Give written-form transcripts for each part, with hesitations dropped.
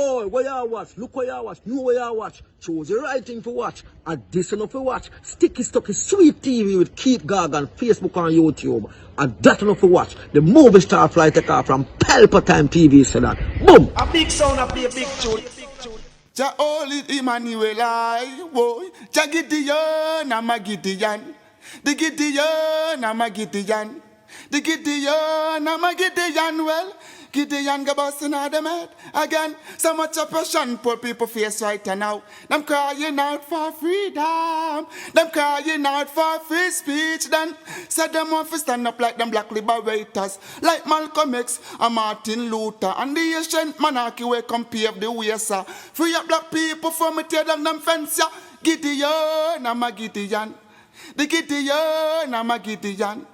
Oh, where you watch? Look where you watch. Know where you watch. Choose the right thing to watch. And this enough to watch. Sticky Stucky Sweet TV with Keith Gargan, Facebook and YouTube. And that enough to watch. The movie star fly take off from Pelpa Time TV said that. Boom! A big sound, a play a big tune. Ja oli Emmanuel I boy. Ja Gideon, I'm a Gideon. The Gideon, I'm a Gideon. The Gideon, I'm a Gideon. Well, Gideon go busting out them head again. So much oppression poor people face right now. Them crying out for freedom. Them crying out for free speech. Then said them want to stand up like them black liberators, like Malcolm X and Martin Luther and the ancient monarchy where come pave the way, sir. Free up black people from me tear down them fence, yeah. Gideon, I'm a Gideon. The Gideon, I'm a Gideon.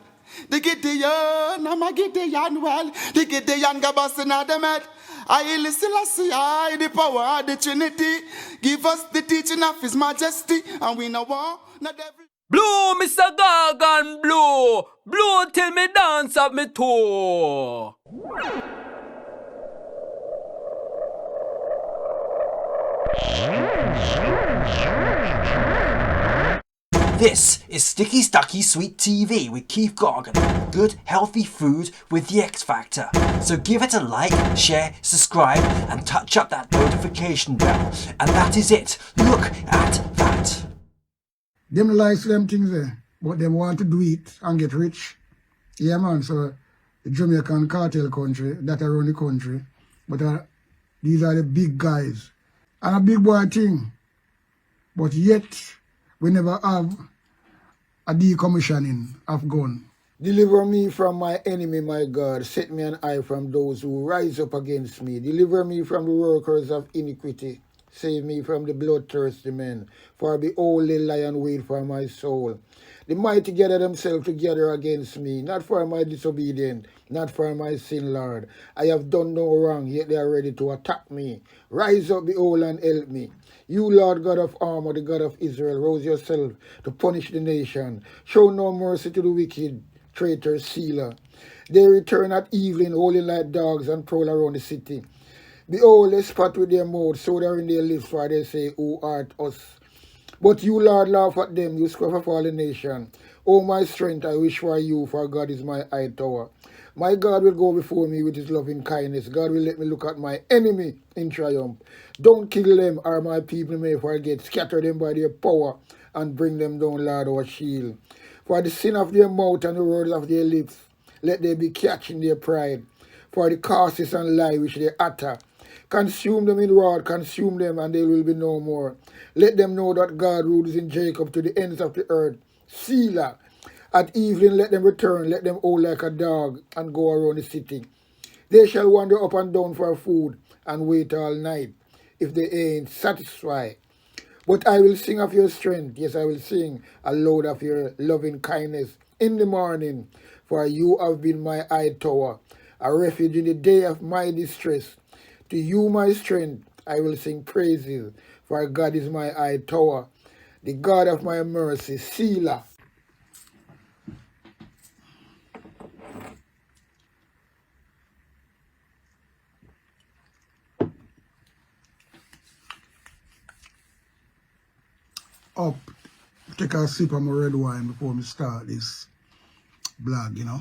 The Gideon, I'm a Gideon, well, the Gideon go busting out them head. I listen, I see, I the power of the Trinity. Give us the teaching of His Majesty, and we know war, not every... Blow, Mr. Gargan, blow! Blow till me dance up me toe! This is Sticky Stucky Sweet TV with Keith Gargan. Good, healthy food with the X Factor. So give it a like, share, subscribe, and touch up that notification bell. And that is it. Look at that. Them likes them things there, but them want to do it and get rich. Yeah, man, so the Jamaican cartel country, that around the country, but these are the big guys. And a big boy thing, but yet we never have a decommissioning of gun. Deliver me from my enemy, my God. Set me an eye from those who rise up against me. Deliver me from the workers of iniquity. Save me from the bloodthirsty men. For behold, they lie and wait for my soul. The mighty gather themselves together against me, not for my disobedience, not for my sin, Lord. I have done no wrong, yet they are ready to attack me. Rise up, behold, and help me. You, Lord God of armor, the God of Israel, rouse yourself to punish the nation. Show no mercy to the wicked, traitor, sealer. They return at evening, howling like dogs, and prowl around the city. Behold, they spat with their mouth, so they are in their lips, for they say, Who art us? But you, Lord, laugh at them, you scruff of all the nation. O my strength, I wish for you, for God is my high tower. My God will go before me with his loving kindness. God will let me look at my enemy in triumph. Don't kill them, or my people may forget. Scatter them by their power, and bring them down, Lord, our shield. For the sin of their mouth and the words of their lips, let they be catched in their pride. For the curses and lie which they utter, consume them in wrath, consume them, and they will be no more. Let them know that God rules in Jacob to the ends of the earth. Selah. At evening let them return, let them howl like a dog, and go around the city. They shall wander up and down for food, and wait all night, if they ain't satisfied. But I will sing of your strength, yes, I will sing aloud of your loving kindness in the morning. For you have been my high tower, a refuge in the day of my distress. To you, my strength, I will sing praises, for God is my high tower, the God of my mercy, Selah. Up, take a sip of my red wine before we start this blog, you know.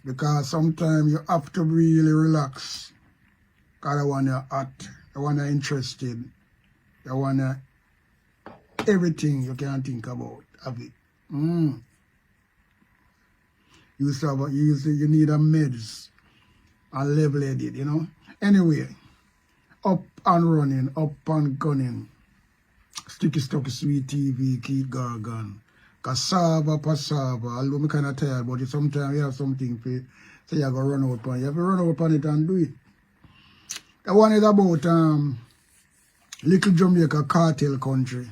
Because sometimes you have to really relax. Because I want you hot, I want you interested, I want you everything you can think about of it. You need a meds and level-headed, you know. Anyway, up and running, up and gunning. Sticky Stucky Sweet TV, Keith Gargan. Cassava, passava. Although I'm kind of tired, but sometimes you have something to say you have to run out on. You have to run out on it and do it. The one is about Little Jamaica cartel country.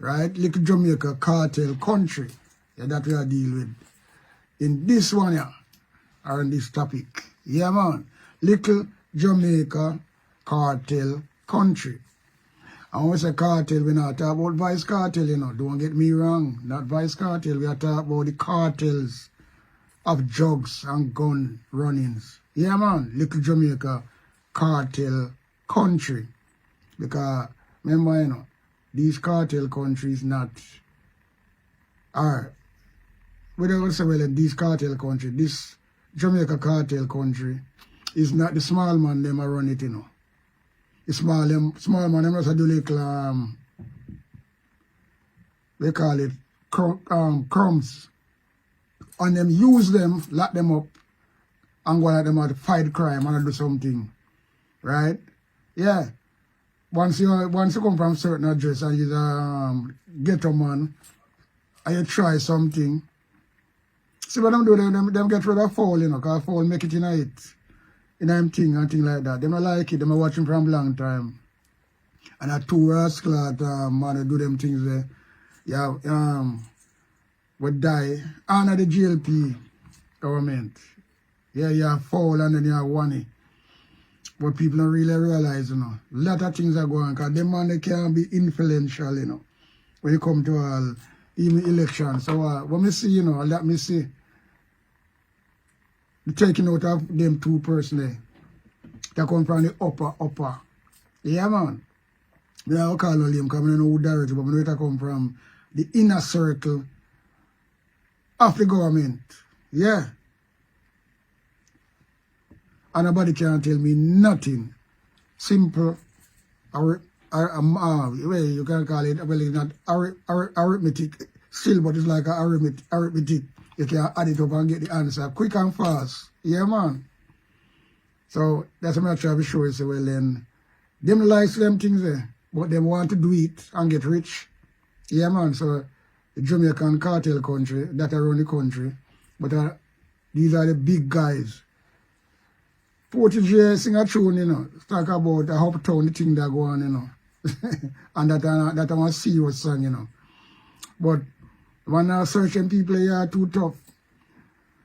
Right? Little Jamaica cartel country. Yeah, that we are dealing with. In this one here, or in this topic. Yeah, man. Little Jamaica cartel country. And when we say cartel, we're not talking about vice cartel, you know. Don't get me wrong. Not vice cartel. We are talking about the cartels of drugs and gun runnings Yeah, man, little Jamaica cartel country. Because, remember, you know, these cartel countries not are, we don't say, well, these cartel country, this Jamaica cartel country is not the small man them are run it, you know. The small man them just do little, they call it crumbs. And them use them, lock them up, and go at them at fight crime and do something. Right? Yeah. Once you come from a certain address and you're a ghetto man and you try something, see what them do, them get rid of foul, you know, because foul make it in it. In them thing and thing like that. Them don't like it, them are watching from a long time. And a two rascal man they do them things there. Yeah, would die under the GLP government. Yeah, you have foul and then you have one. But people don't really realize, you know. A lot of things are going on because them man they can be influential, you know, when it come to all even elections. So what me see, you know, let me see the taking out of them two persons that come from the upper. Yeah, man. I don't call them because I don't know who direct, but I know it come from the inner circle of the government. Yeah. And nobody can tell me nothing. Simple, well, you can call it, well, it's not arithmetic still, but it's like arithmetic. You can add it up and get the answer quick and fast. Yeah, man. So that's what I'm trying to show you. So, well, then, them likes them things there, but they want to do it and get rich. Yeah, man. So, the Jamaican cartel country, that around the country, but these are the big guys. Portuguese sing a tune, you know, talk about the Uptown, the thing that go on, you know. And that one serious song, you know. But when certain people here are too tough,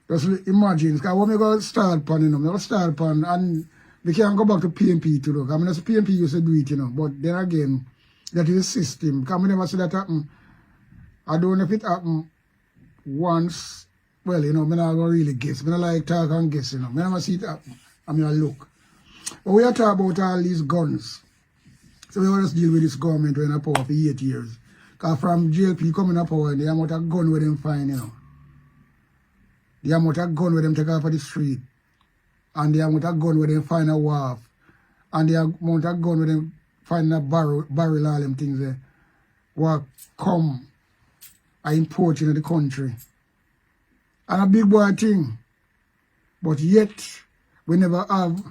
just imagine, because when we go start pan, you know, we go start pan, and we can't go back to PMP to look. I mean, that's PMP used to do it, you know, but then again, that is a system. Because I never see that happen. I don't know if it happened once. Well, you know, I don't really guess. I don't like talk and guess, you know. I never see it happen. I mean, I look. But we are talking about all these guns. So we always deal with this government when in power for 8 years. Because from JLP coming up power, the amount of gun with them find, you know. The amount of gun with them take off of the street. And the amount of gun with them find a wharf. And the amount of gun with them find a barrel all them things there. What come are imported into the country. And a big boy thing. But yet, we never have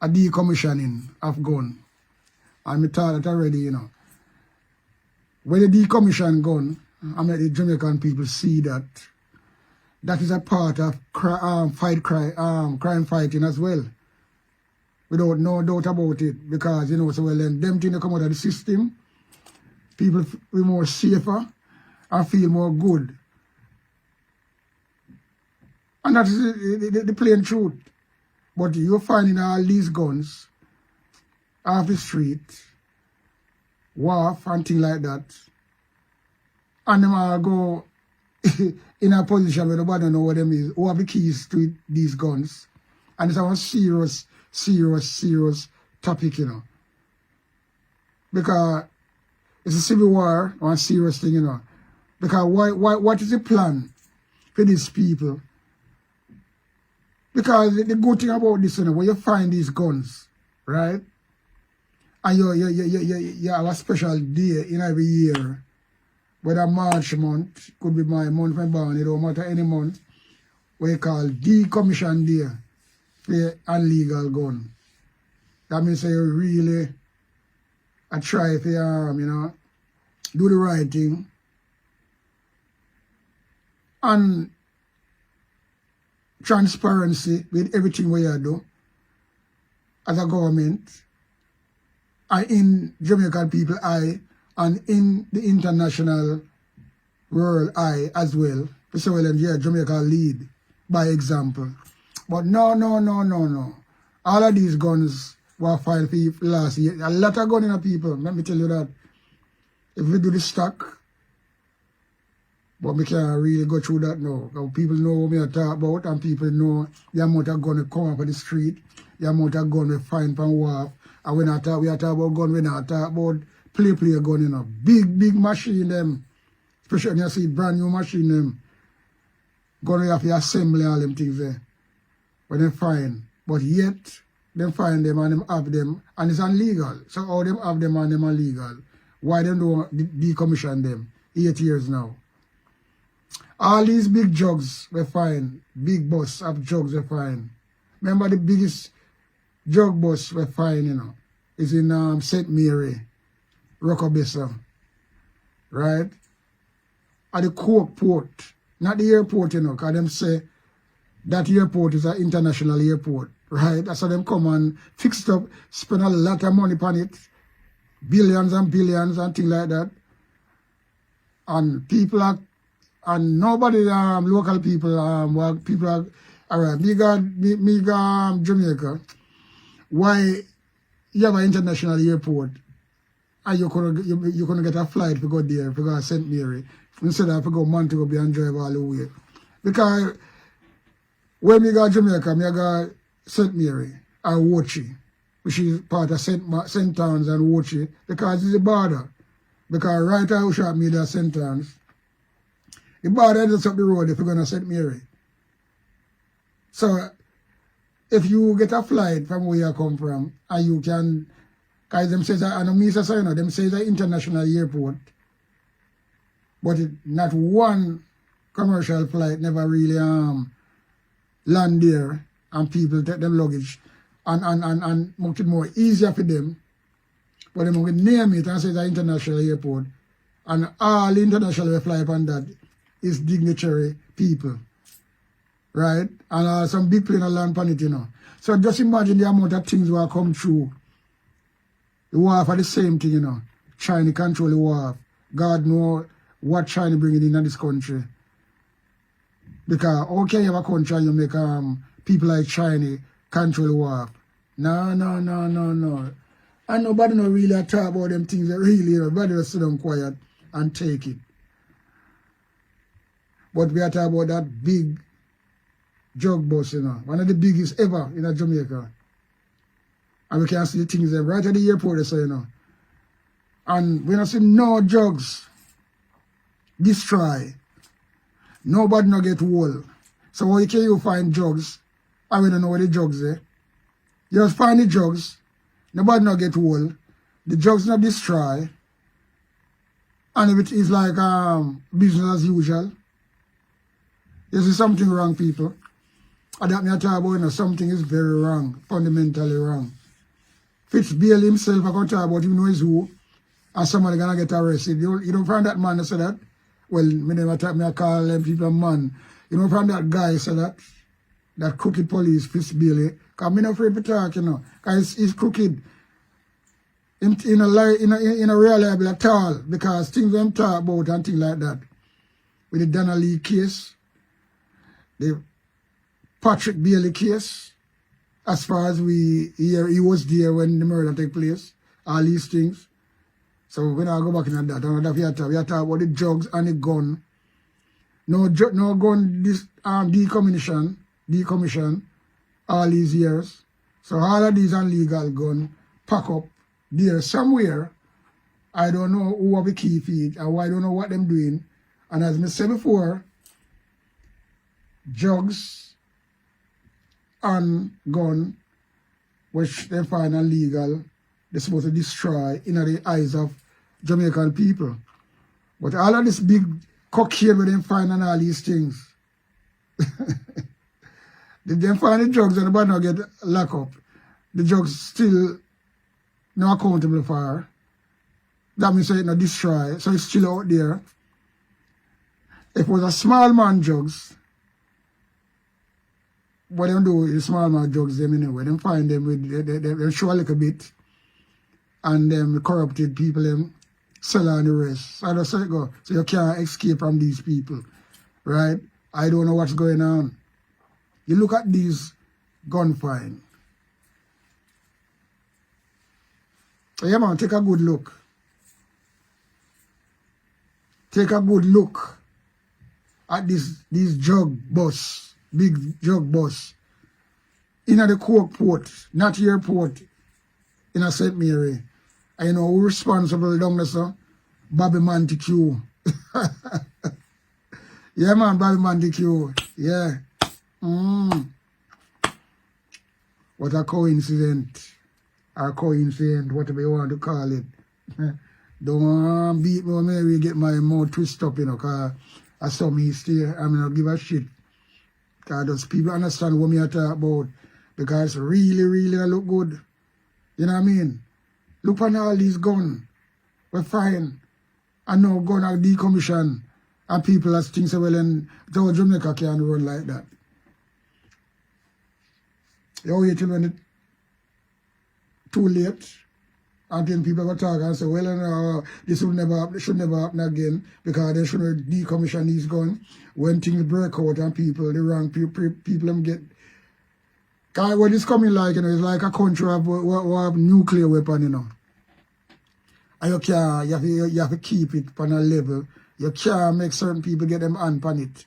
a decommissioning of gun. And I thought that already, you know. When they decommission gun, I mean the Jamaican people see that that is a part of crime fighting as well. Without no doubt about it. Because, you know, so well then them things that come out of the system, people feel more safer and feel more good. And that is the plain truth. But you're finding all these guns off the street, wharf and things like that. And them all go in a position where nobody know what them is, who have the keys to these guns. And it's a serious topic, you know. Because it's a civil war, one serious thing, you know. Because what is the plan for these people? Because the good thing about this, you know, when you find these guns, right? And you have a special day in every year. Whether March month, could be my month my born, it don't matter any month, what you call decommission day for illegal gun. That means you really try for you know, do the right thing. And transparency with everything we do as a government and in Jamaican people eye and in the international world eye as well. So well, and yeah, Jamaica lead by example. But no. All of these guns were filed for last year. A lot of guns in the people. Let me tell you that. If we do the stock, But we can't really go through that now. Because people know what we are talking about and people know the amount of gun that come up on the street, the amount of gun we find from wharf. And we are talking about gun, we not talk about play gun, you know. Big machine them. Especially when you see brand new machine them. Gun we have to assemble all them things there. When they find. But yet, them find them and them have them and it's illegal. So how them have them and them illegal? Why them don't decommission them? 8 years now. All these big jugs we find, big bus of jugs we find. Remember the biggest jug bus we find, you know, is in St. Mary, Rockabissa, right? At the Coke port, not the airport, you know, because them say that airport is an international airport, right? That's how them come and fix it up, spend a lot of money on it, billions and billions and things like that. And people are, and nobody, local people, people are, all right, me go Jamaica. Why you have an international airport and you couldn't get a flight to go there, to go to St. Mary, instead of to go Montego Bay and drive all the way? Because when we go to Jamaica, I go St. Mary and Wochi, which is part of St. Towns and Wochi, because it's the border. Because right out shot me there St. Towns. The border is up the road if you're going to St. Mary. So, if you get a flight from where you come from, and you can, because them says, I know me say, you know, them say the international airport, but not one commercial flight never really land there, and people take them luggage, and make it more easier for them. But them will name it and say the international airport, and all international fly upon that is dignitary people, right? And some big plane land upon it, you know. So just imagine the amount of things will come through. The wharf are the same thing, you know. China control the wharf. God know what China bringing in this country. Because how can you have a country and you make people like China control the wharf? No. And nobody no really talk about them things that really, you know, nobody just sit down quiet and take it. But we are talking about that big jug bus, you know, one of the biggest ever in Jamaica. And we can see the things there right at the airport, so, you know. And we don't see no jugs destroy. Nobody no get whole. So how can you find jugs? I don't know where the jugs are. You just find the jugs. Nobody no get whole. The jugs not destroy. And if it is like business as usual. You see something wrong, people. And that me talk about, you know, something is very wrong, fundamentally wrong. Fitzbailey himself, I can talk about him knows who, and somebody gonna get arrested. You don't find that man that say that? Well, I call them people man. You don't find that guy say that crooked police, Fitzbailey. Because I'm not afraid to talk, you know. Because he's crooked. In a reliable at all. Because things them talk about and things like that. With the Donna Lee case, the Patrick Bailey case, as far as we hear, he was there when the murder took place, all these things. So when I go back into that, we are talking about the drugs and the gun. No gun decommission all these years. So all of these illegal gun pack up there somewhere. I don't know who have the key feed and I don't know what them doing. And as I said before, drugs and gun, which they find illegal, they're supposed to destroy in the eyes of Jamaican people. But all of this big cocaine where they find and all these things, they find the drugs and the body not get locked up. The drugs still not accountable for her. That means it's not destroy, so it's still out there. If it was a small man drugs, what they do is small man drugs them anyway. They find them with they show a little bit, and them corrupted people them sell on the rest. So that's how it go. So you can't escape from these people, right? I don't know what's going on. You look at these gun fine. So yeah, man, take a good look. Take a good look at this drug bus, big drug bus, in the Coke port, not airport, in a St. Mary. And you know who responsible down there, sir? Bobby Montague. Yeah, man, Bobby Montague. Yeah. What a coincidence. Or coincidence, whatever you want to call it. Don't beat me when Mary get my mouth twist up, you know, because I saw me stay. I'm going to give a shit. Because those people understand what me I talk about. Because really, really, I look good. You know what I mean? Look on all these guns. We're fine. I know gun are decommissioned. And people are think so well, and so Jamaica can't run like that. You wait till when it's too late. And then people go talk and say, well, no, this should never happen again because they shouldn't decommission these guns. When things break out and people, the wrong people them get. Because what it's coming like, you know, it's like a country have nuclear weapon, you know. And you have to keep it on a level. You can't make certain people get them hand on it.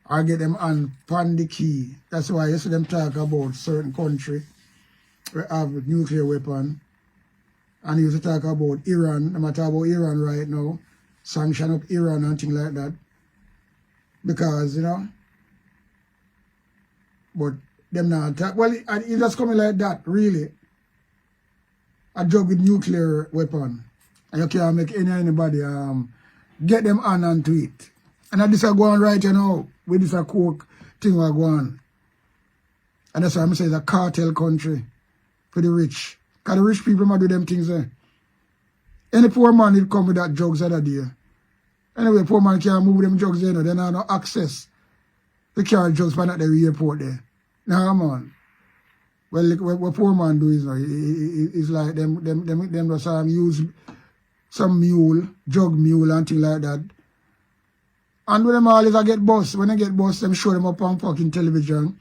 Or get them hand on the key. That's why you see them talk about certain country who have nuclear weapon. And you used to talk about Iran. I'm talking about Iran right now. Sanction up Iran and things like that. Because, you know. But them not talk. Well, it's just coming like that, really. A drug with nuclear weapon. And you can't make anybody get them hand onto it. And this is going right, you know. With this a coke thing we're going. And that's why I'm saying it's a cartel country for the rich. Because the rich people might do them things there. Any poor man will come with that drugs other day. Anyway, poor man can't move them drugs there, you know. They don't have no access to carry drugs from at the airport there. Nah, man. Well, what poor man do is, you know, it's like them just use some mule, drug mule and things like that. And when them always get bust, when they get bust, them show them up on fucking television.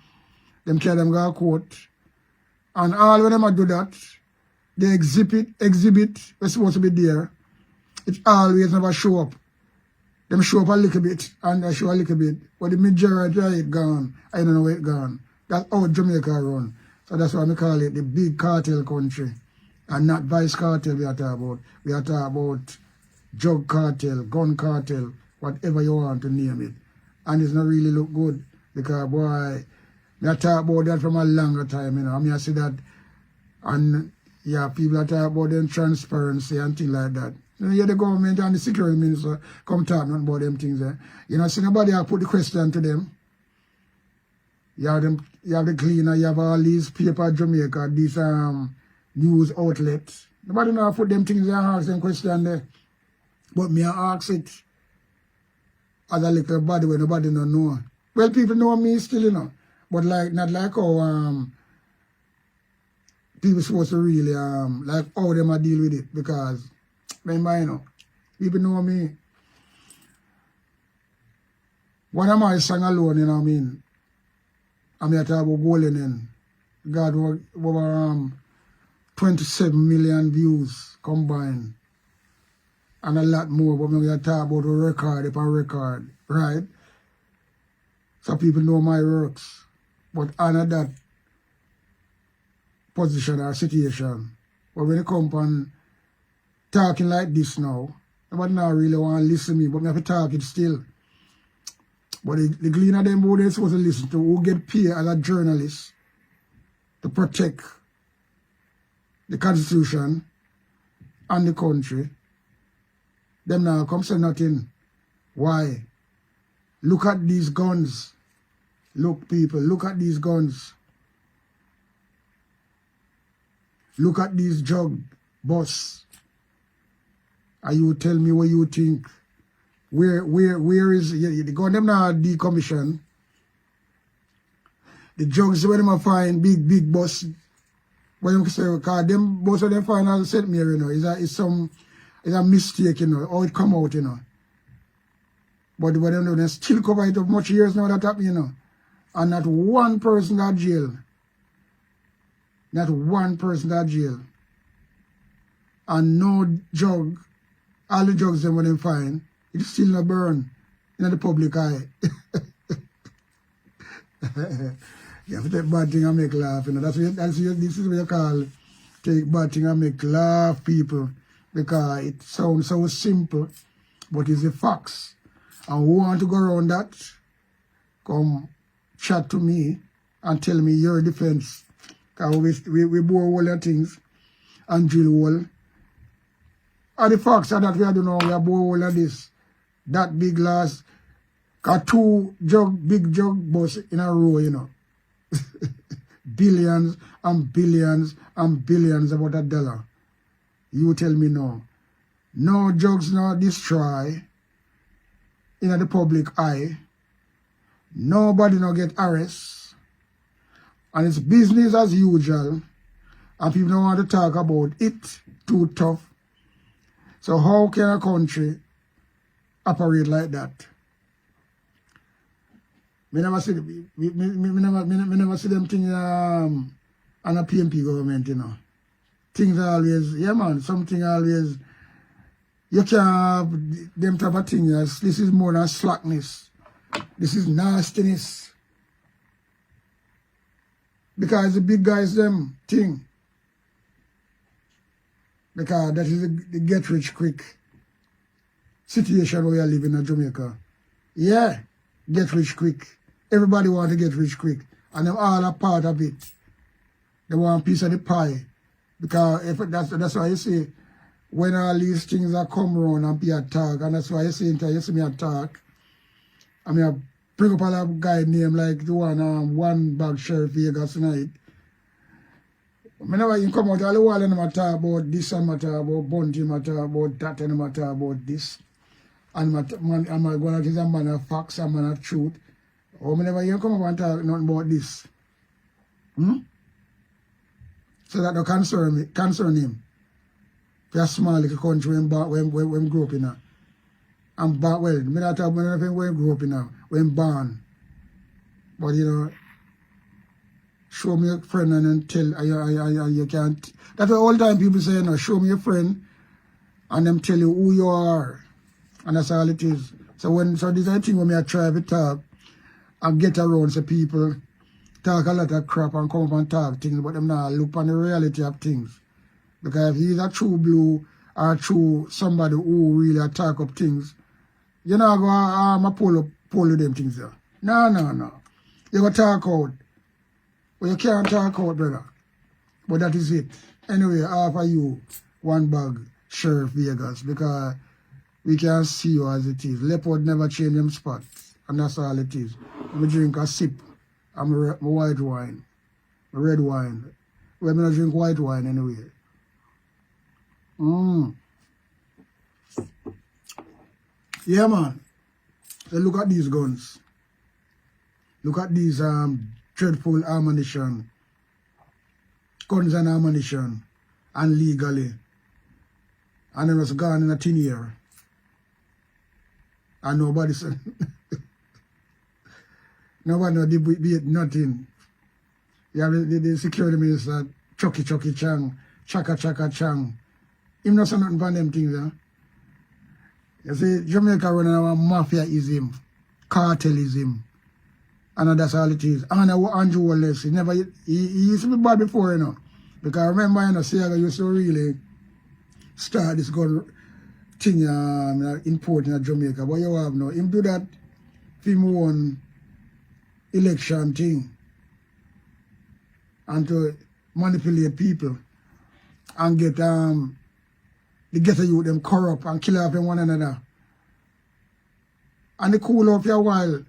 Them carry them go to court. And all when them do that, they exhibit, we're supposed to be there. It always never show up. Them show up a little bit and they show a little bit. But the majority of it gone. I don't know where it gone. That's how Jamaica run. So that's why we call it the big cartel country. And not vice cartel we are talking about. We are talking about drug cartel, gun cartel, whatever you want to name it. And it's not really look good. Because boy, we are talking about that from a longer time, you know. I mean I see that and yeah, people are talking about them transparency and things like that. You know, yeah, the government and the security minister come talk nothing about them things there. You know, see nobody have put the question to them. You have the cleaner, you have all these paper Jamaica, these news outlets. Nobody know put them things there and ask them question there. But me I ask it as a little body where nobody don't know. Well, people know me still, you know. But like not like how people supposed to really like how them I deal with it because remember, you know, people know me. One of my song alone, you know what I mean? I'm here talking about Golden End. God, over 27 million views combined. And a lot more, but we are talking about a record upon record, right? So people know my works. But under that position or situation, but when they come and talking like this now, nobody now really want to listen to me, but I have to talk it still. But the cleaner them who they're supposed to listen to, who get paid as a journalist to protect the constitution and the country, them now come say nothing. Why? Look at these guns. Look, people, look at these guns. Look at these drug bus. And you tell me what you think. Where is the gun them now decommission? The drugs when them find big bus. When them say because them most of them find out St. Mary, you know, it's a mistake, you know, how it come out, you know. But what them do, they still cover it up much years now that happened, you know. And not one person got jail. Not one person got jail. And no drug, all the drugs them when they find, it's still not burn. in the public eye. You have to take bad thing and make laugh. You know, this is what you call take bad thing and make laugh people. Because it sounds so simple, but it's the facts. And who want to go around that, come chat to me and tell me your defense. Because we bore all your things and drill all. And the facts are that we are doing now, we are bore all of this. That big glass, got two big jug bus in a row, you know. Billions and billions and billions about $1. You tell me no. No drugs not destroy in the public eye. Nobody no get arrest. And it's business as usual. And people don't want to talk about it too tough. So how can a country operate like that? Me never see me never see them things on a PMP government, you know. Things always, yeah man, something always, you can't have them type of things. This is more than slackness. This is nastiness. Because the big guys them thing. Because that is the get rich quick situation where you live in Jamaica. Yeah, get rich quick. Everybody want to get rich quick. And them all are part of it. They want a piece of the pie. Because if that's why you see, when all these things are come around and be attack, and that's why you see me attack, I mean, I bring up a guy name like the one bag Sheriff Vegas tonight. Whenever you come out, all the while and talk about this and matter about Bunty, matter about that and matter about this. And I'm going to give a man of facts, a man of truth. Or whenever you come up and talk nothing about this. So that don't concern him. For a small little country when grew up in. And well, me not talk about anything when grew up in, when born. But you know, show me a friend and then tell you can't. That's the whole time people say, you know, show me a friend and them tell you who you are. And that's all it is. So this is a thing when I try to talk and get around so people talk a lot of crap and come up and talk things, but them not look on the reality of things. Because if he's a true blue or true somebody who really talk up things, you know, go pull them things there. No. You go talk out. But you can't talk out, brother. But that is it. Anyway, offer you one bag, Sheriff Vegas, because we can see you as it is. Leopard never change them spots. And that's all it is. We drink a sip. I'm a white wine, a red wine. Well, I don't drink white wine anyway. Yeah, man. So look at these guns. Look at these dreadful ammunition. Guns and ammunition. And legally. And it was gone in a 10 year. And nobody said... Nobody no debate nothing. You have the security minister, Chucky Chang, Chaka Chang. Him not say nothing from them things, huh? You see, Jamaica running our mafiaism, cartelism, and that's all it is. And Andrew Wallace, he used to be bad before, you know. Because I remember, you know, Sega used to really start this gun thing importing in Jamaica. But you have no, him do that for him one election thing and to manipulate people and get the ghetto youth them corrupt and kill off one another. And they cool off for a while,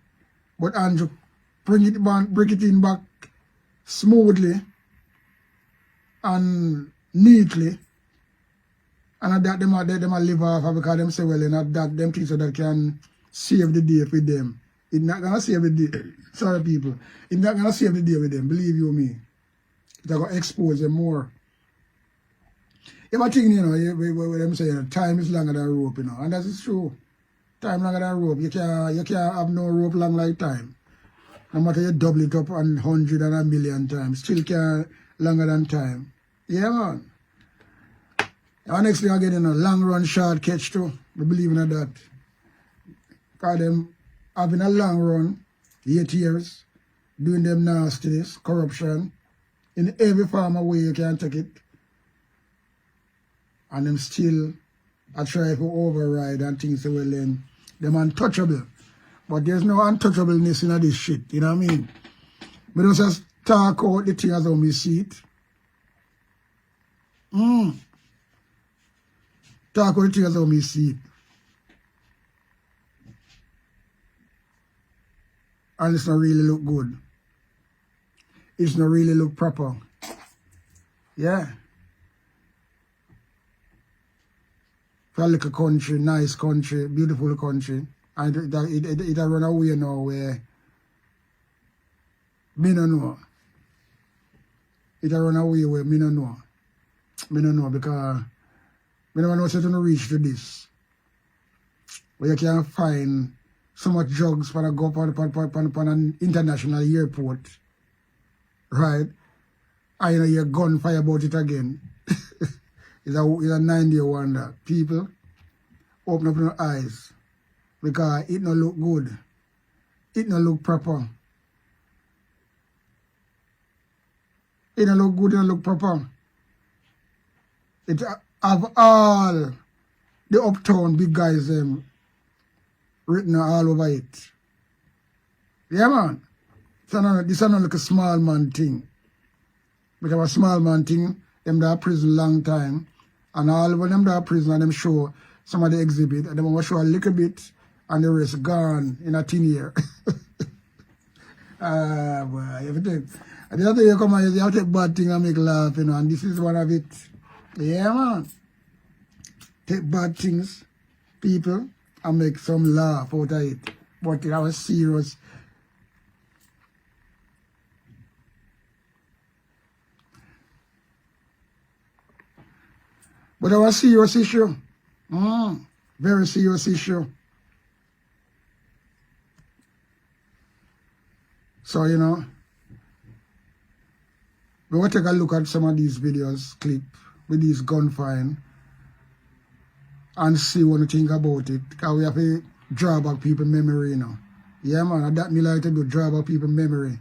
but Andrew bring it in back smoothly and neatly, and that them live off because them say well, and that them things so that can save the day for them. It's not gonna save the day. Sorry, people. It's not gonna save the day with them. Believe you me. It's gonna expose them more. You might think, you know, what them saying, time is longer than rope, you know, and that is true. Time longer than rope. You can't have no rope long like time. No matter you double it up 100 and 1,000,000 times, still can't longer than time. Yeah, man. And next thing I get in a long run, short catch too. We believe in that. Because them having a long run, 8 years, doing them nastiness, corruption, in every form of way you can take it. And them still I try to override and things say, well then, them untouchable. But there's no untouchableness in this shit, you know what I mean? We don't just talk out the thing as how we see it. Talk out the thing as how we see it. And it's not really look good. It's not really look proper. Yeah. For a little country, nice country, beautiful country. And it run away now where me no know. It run away where me no know. Me no know because me no know how to reach to this. Where you can find so much drugs when I go up on an international airport. Right? And you know you gunfire about it again. It's a 9-day wonder. People, open up your eyes. Because it no look good. It no look proper. It no look good, it no look proper. It have all the Uptown big guys written all over it. Yeah, man. This is not like a small man thing. Because a small man thing, them that prison long time. And all of them that prison and them show some of the exhibit. And them will show a little bit and the rest gone in a 10 year. Boy, everything. And the other year come and you have to take bad thing and make laugh, you know, and this is one of it. Yeah, man. Take bad things, people, and make some laugh out of it. But it was serious. But it was a serious issue. Very serious issue. So, you know, we will take a look at some of these videos, clip, with these gunfire, and see what you think about it. Because we have to draw back people's memory, you know. Yeah, man, and that me like to do, draw back people's memory.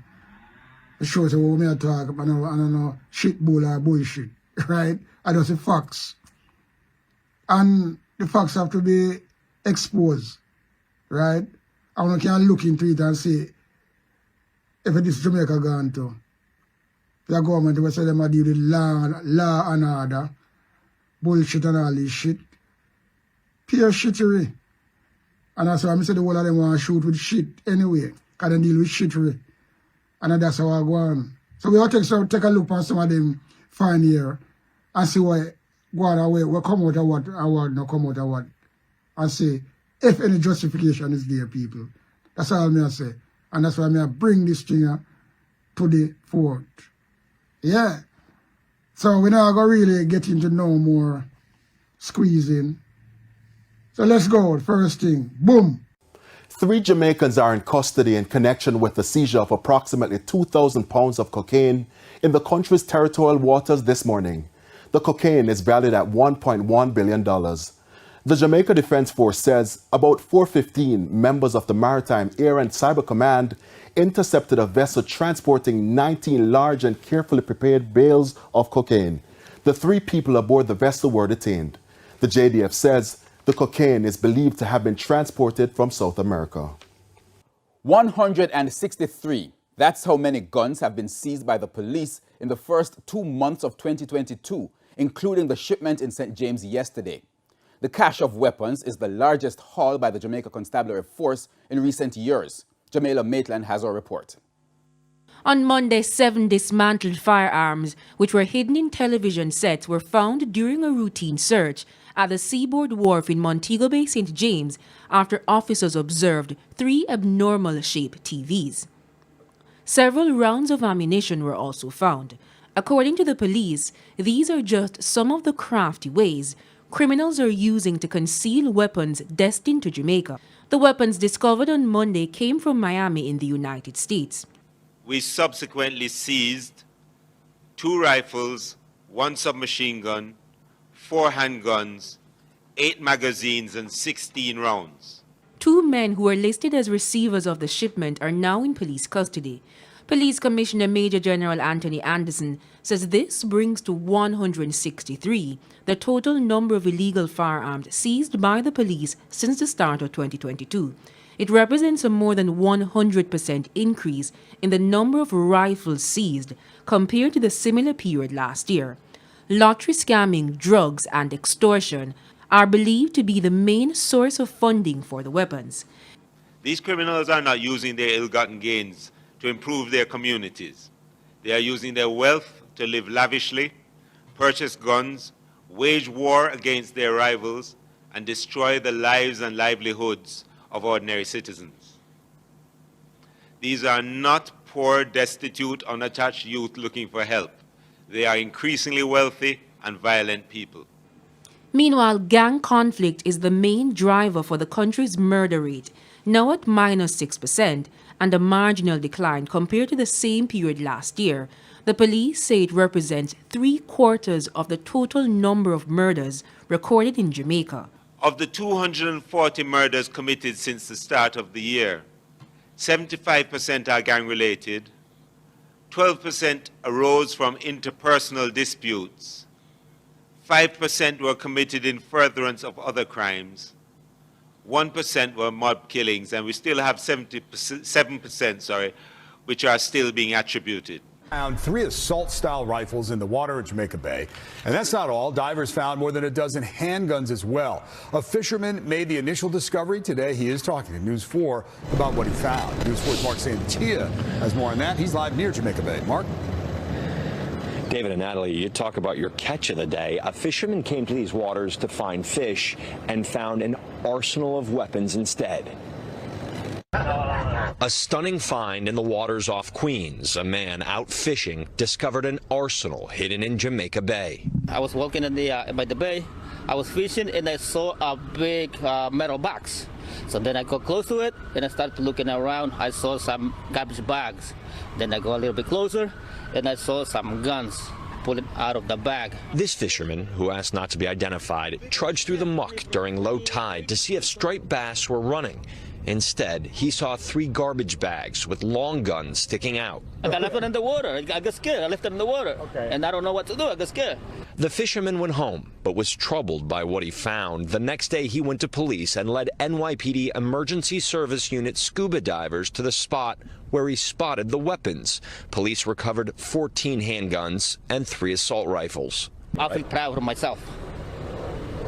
It shows you what we are talking, I don't know, shit bull or bullshit, right? I don't say facts. And the facts have to be exposed, right? And we can look into it and see if it is Jamaica gone to. The government will say them are dealing with law and order, bullshit and all this shit. Pure shittery. And that's why I say the whole of them want to shoot with shit anyway, because they deal with shittery. And that's how I go on. So we have to take a look at some of them fine here and see what go on away, what come out of what, and what not come out of what. And see if any justification is there, people. That's all I say. And that's why I bring this thing to the fore. Yeah. So we're not going to really get into no more squeezing. So let's go. First thing. Boom. 3 Jamaicans are in custody in connection with the seizure of approximately 2,000 pounds of cocaine in the country's territorial waters this morning. The cocaine is valued at $1.1 billion. The Jamaica Defense Force says about 4:15 members of the Maritime, Air and Cyber Command intercepted a vessel transporting 19 large and carefully prepared bales of cocaine. The 3 people aboard the vessel were detained. The JDF says the cocaine is believed to have been transported from South America. 163. That's how many guns have been seized by the police in the first 2 months of 2022, including the shipment in St. James yesterday. The cache of weapons is the largest haul by the Jamaica Constabulary Force in recent years. Jamila Maitland has our report. On Monday, 7 dismantled firearms, which were hidden in television sets, were found during a routine search at the Seaboard Wharf in Montego Bay, St. James, after officers observed 3 abnormal-shaped TVs. Several rounds of ammunition were also found. According to the police, these are just some of the crafty ways criminals are using to conceal weapons destined to Jamaica. The weapons discovered on Monday came from Miami in the United States. We subsequently seized 2 rifles, 1 submachine gun, 4 handguns, 8 magazines and 16 rounds. 2 men who were listed as receivers of the shipment are now in police custody. Police Commissioner Major General Anthony Anderson says this brings to 163 the total number of illegal firearms seized by the police since the start of 2022. It represents a more than 100% increase in the number of rifles seized compared to the similar period last year. Lottery scamming, drugs, and extortion are believed to be the main source of funding for the weapons. These criminals are not using their ill-gotten gains to improve their communities. They are using their wealth to live lavishly, purchase guns, wage war against their rivals, and destroy the lives and livelihoods of ordinary citizens. These are not poor, destitute, unattached youth looking for help. They are increasingly wealthy and violent people. Meanwhile, gang conflict is the main driver for the country's murder rate, now at -6%, and a marginal decline compared to the same period last year. The police say it represents 3/4 of the total number of murders recorded in Jamaica. Of the 240 murders committed since the start of the year, 75% are gang-related, 12% arose from interpersonal disputes, 5% were committed in furtherance of other crimes, 1% were mob killings, and we still have 7%, which are still being attributed. Found 3 assault-style rifles in the water at Jamaica Bay. And that's not all. Divers found more than a dozen handguns as well. A fisherman made the initial discovery today. He is talking to News 4 about what he found. News 4's Mark Santia has more on that. He's live near Jamaica Bay. Mark? David and Natalie, you talk about your catch of the day. A fisherman came to these waters to find fish and found an arsenal of weapons instead. A stunning find in the waters off Queens. A man out fishing discovered an arsenal hidden in Jamaica Bay. I was walking in by the bay. I was fishing and I saw a big metal box. So then I got close to it and I started looking around. I saw some garbage bags. Then I go a little bit closer and I saw some guns pulling out of the bag. This fisherman, who asked not to be identified, trudged through the muck during low tide to see if striped bass were running. Instead, he saw 3 garbage bags with long guns sticking out. I left it in the water. I got scared. I left it in the water. Okay. And I don't know what to do. I got scared. The fisherman went home, but was troubled by what he found. The next day, he went to police and led NYPD Emergency Service Unit scuba divers to the spot where he spotted the weapons. Police recovered 14 handguns and 3 assault rifles. I feel proud of myself.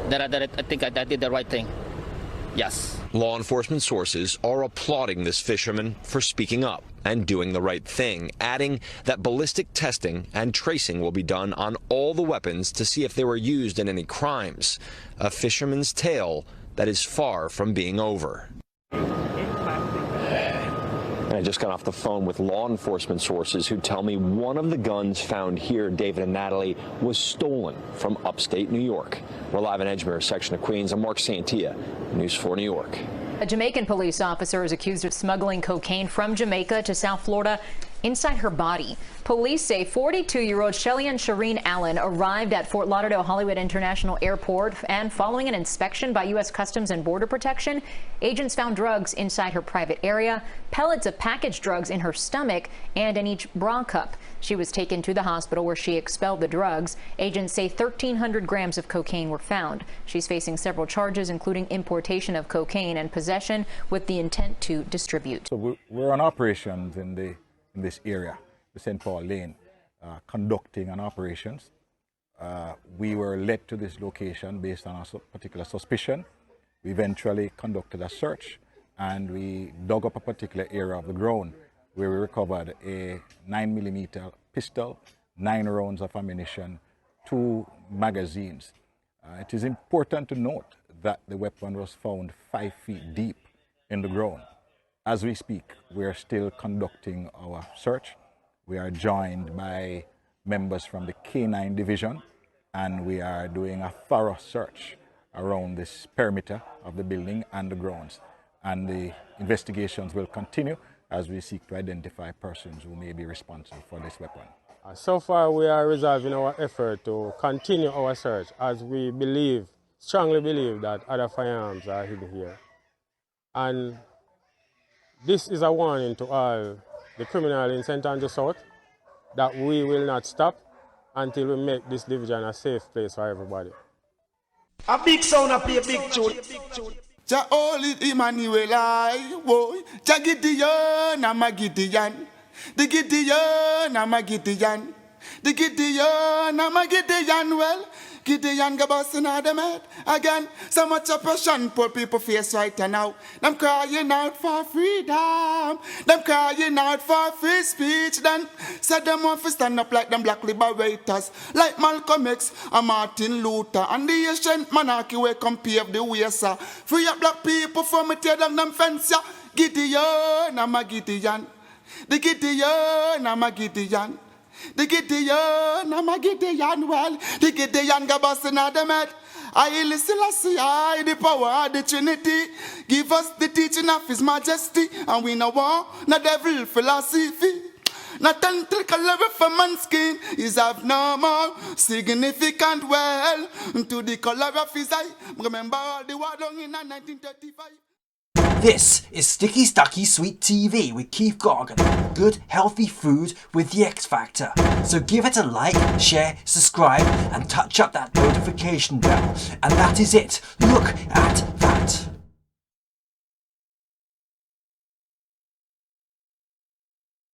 That I think I did the right thing. Yes. Law enforcement sources are applauding this fisherman for speaking up and doing the right thing, adding that ballistic testing and tracing will be done on all the weapons to see if they were used in any crimes. A fisherman's tale that is far from being over. I just got off the phone with law enforcement sources who tell me one of the guns found here, David and Natalie, was stolen from upstate New York. We're live in Edgemere, section of Queens. I'm Mark Santia, News 4 New York. A Jamaican police officer is accused of smuggling cocaine from Jamaica to South Florida inside her body. Police say 42-year-old Shelly-Ann Shireen Allen arrived at Fort Lauderdale Hollywood International Airport, and following an inspection by U.S. Customs and Border Protection, agents found drugs inside her private area, pellets of packaged drugs in her stomach, and in each bra cup. She was taken to the hospital where she expelled the drugs. Agents say 1,300 grams of cocaine were found. She's facing several charges, including importation of cocaine and possession with the intent to distribute. So we're on operations in this area, the St. Paul Lane, conducting an operations. We were led to this location based on a particular suspicion. We eventually conducted a search and we dug up a particular area of the ground where we recovered a 9mm pistol, 9 rounds of ammunition, 2 magazines. It is important to note that the weapon was found 5 feet deep in the ground. As we speak, we are still conducting our search. We are joined by members from the K9 division, and we are doing a thorough search around this perimeter of the building and the grounds. And the investigations will continue as we seek to identify persons who may be responsible for this weapon. So far, we are resolving our effort to continue our search, as we strongly believe that other firearms are hidden here. And this is a warning to all the criminals in St. Andrew South that we will not stop until we make this division a safe place for everybody. A big sound up here, big tune. Ja holy Emmanuel, I boy. Ja Gideon, I'm a Gideon. The Gideon, I'm a Gideon. The Gideon, I'm a Gideon. Well, Gideon go busting out them head again. So much oppression poor people face right now. Them crying out for freedom. Them crying out for free speech. Then said them want to stand up like them black liberators, like Malcolm X and Martin Luther and the ancient monarchy where come pave the way, sir. Free up black people from me tear down them fence, yeah. Gideon, I'm a Gideon. The Gideon, I'm a Gideon. The Gideon, I'm a Gideon, well, the Gideon go busting out them head. I listen, I the power of the Trinity. Give us the teaching of His Majesty, and we know war, not devil philosophy. Not until level for man's skin is of no more significant well to the color of his eye. Remember all the war done in 1935. This is Sticky Stucky Sweet TV with Keith Gorgon. Good, healthy food with the X Factor. So give it a like, share, subscribe, and touch up that notification bell. And that is it. Look at